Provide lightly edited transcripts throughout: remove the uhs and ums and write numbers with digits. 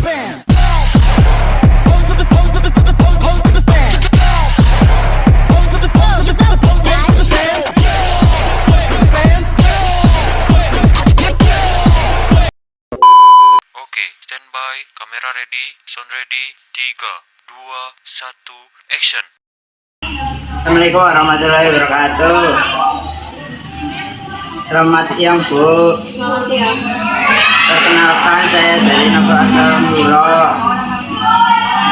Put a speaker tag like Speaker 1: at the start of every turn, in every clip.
Speaker 1: Standby, kamera ready, sound ready, 3, 2, 1, action.
Speaker 2: Assalamualaikum warahmatullahi wabarakatuh. Selamat siang Bu.
Speaker 3: Selamat siang.
Speaker 2: Perkenalkan, saya dari Nafal Alhamdulillah.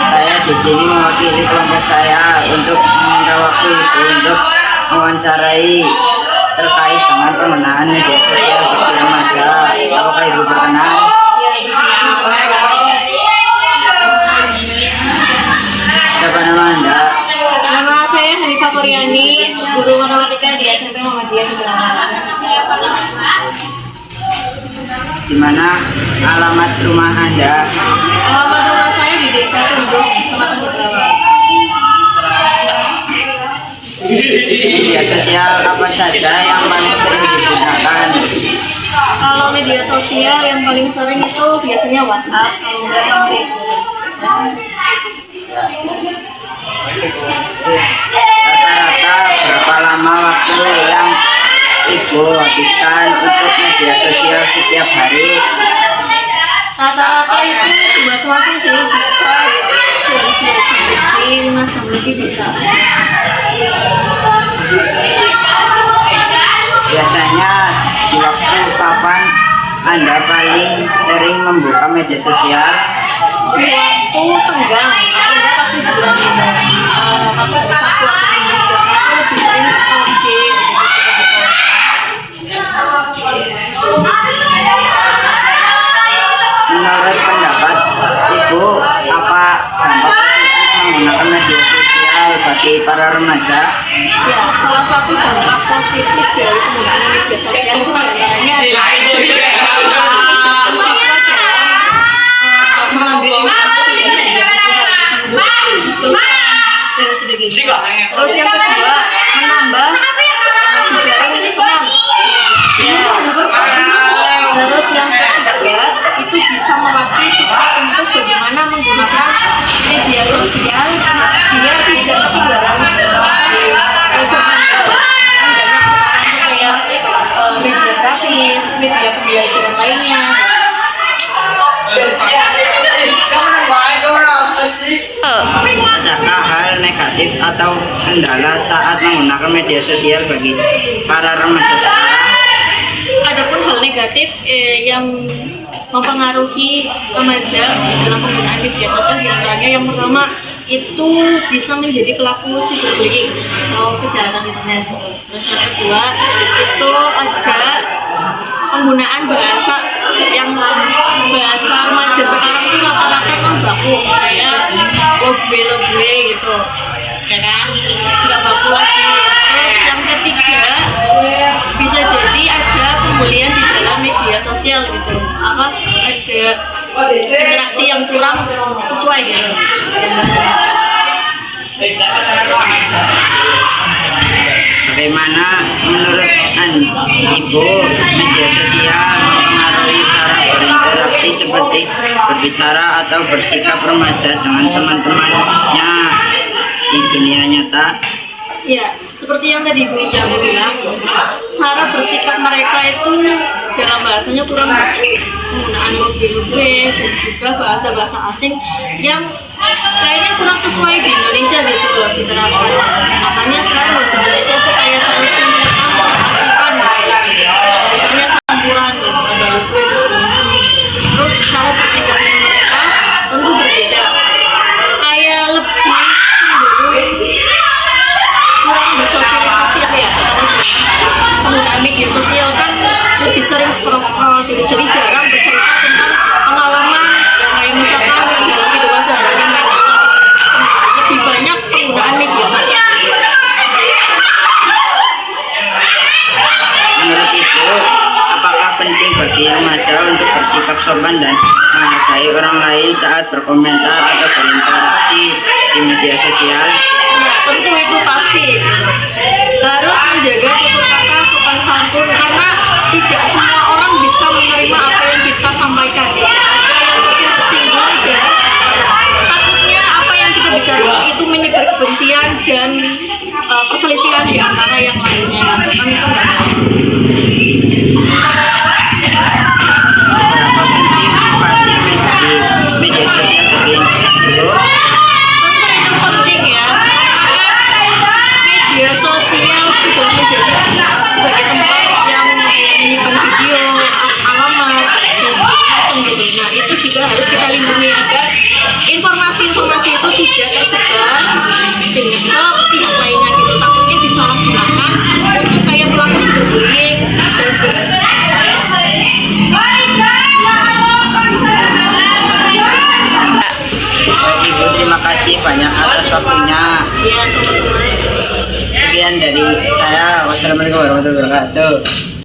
Speaker 2: Saya di sini mewakili kelompok saya untuk meminta waktu Ibu untuk mewawancarai terkait dengan penggunaan media sosial bagi remaja. Apakah Ibu berkenan? Siapa nama Anda?
Speaker 3: Nama saya Hanifah Koryani, guru matematika di SMP Muhammadiyah Seberang.
Speaker 2: Di mana alamat rumah Anda?
Speaker 3: Alamat rumah saya di Desa Tunduk, Kecamatan Seberang.
Speaker 2: Media sosial apa saja yang paling sering digunakan?
Speaker 3: Kalau media sosial yang paling sering itu biasanya WhatsApp, kalau enggak yang
Speaker 2: Rata-rata berapa lama waktu yang Ibu habiskan untuk media sosial setiap hari?
Speaker 3: rata-rata itu macam-macam sih, bisa dari 2 jam lebih, 5 jam lebih bisa.
Speaker 2: Biasanya di waktu kapan Anda paling sering membuka media sosial?
Speaker 3: Di waktu senggang, sehingga pasti bulan ini pasti satu waktu biasanya lebih sering scrolling.
Speaker 2: Menurut pendapat Ibu, apa dampak positif menggunakan media sosial bagi para remaja?
Speaker 3: Ya, salah satu dampak positif dari penggunaan media sosial itu diantaranya adalah siswa dalam mengambil informasi dari media sosial dan sebagainya. Terus yang kedua, menambah jejaring lingkungan. Terus yang ketiga, itu bisa melatih siswa untuk bagaimana menggunakan media sosial biar tidak ketinggalan zaman banyak sekarang kayak media grafis, media pembelajaran lainnya.
Speaker 2: Adakah hal negatif atau kendala saat menggunakan media sosial bagi para remaja sekarang?
Speaker 3: Adapun hal negatif yang mempengaruhi remaja dalam penggunaan media sosial diantaranya yang pertama itu bisa menjadi pelaku cyberbullying atau kejahatan internet. Terus yang kedua itu ada penggunaan bahasa remaja sekarang itu rata-rata kan baku kayak lebih gitu, ya kan? Sudah baku lagi. Terus yang ketiga bisa jadi ada pembulian di dalam media sosial gitu, ada interaksi yang kurang sesuai gitu.
Speaker 2: Bagaimana menurut Ibu media sosial mempengaruhi cara berinteraksi seperti berbicara atau bersikap remaja dengan teman-temannya di dunia nyata?
Speaker 3: Ya, seperti yang tadi Bu Ija bilang, cara bersikap mereka itu dalam bahasanya kurang baku, penggunaan lebih dan juga bahasa-bahasa asing yang kayaknya kurang sesuai di Indonesia gitu loh diterapkan. Makanya sekarang bahasa Indonesia itu kayak terus mengasihkan misalnya campuran gitu, ada lebih dan sebagainya. Terus cara bersikapnya mereka tentu berbeda, kayak lebih cenderung kurang bersosialisasi ya, penggunaan media sosial kan lebih sering scroll gitu, jadi jarang bercerita tentang pengalaman yang kayak misalkan dalam kehidupan sehari-hari mereka. Lebih banyak penggunaan media sosial.
Speaker 2: Menurut Ibu, apakah penting bagi remaja untuk bersikap sopan dan menghargai orang lain saat berkomentar atau berinteraksi di media sosial?
Speaker 3: Nah, tentu itu pasti harus menjaga tutur kata sopan santun karena tidak semua orang bisa menerima apa yang kita sampaikan. Ada yang mungkin tersinggung dan juga harus kita lindungi agar informasi-informasi itu tidak tersebar dengan pihak lainnya gitu, takutnya disalahgunakan untuk kayak pelaku cyberbullying dan sebagainya.
Speaker 2: Baik Ibu, terima kasih banyak atas waktunya.
Speaker 3: Ya, sama-sama.
Speaker 2: Sekian dari saya. Wassalamualaikum warahmatullahi wabarakatuh.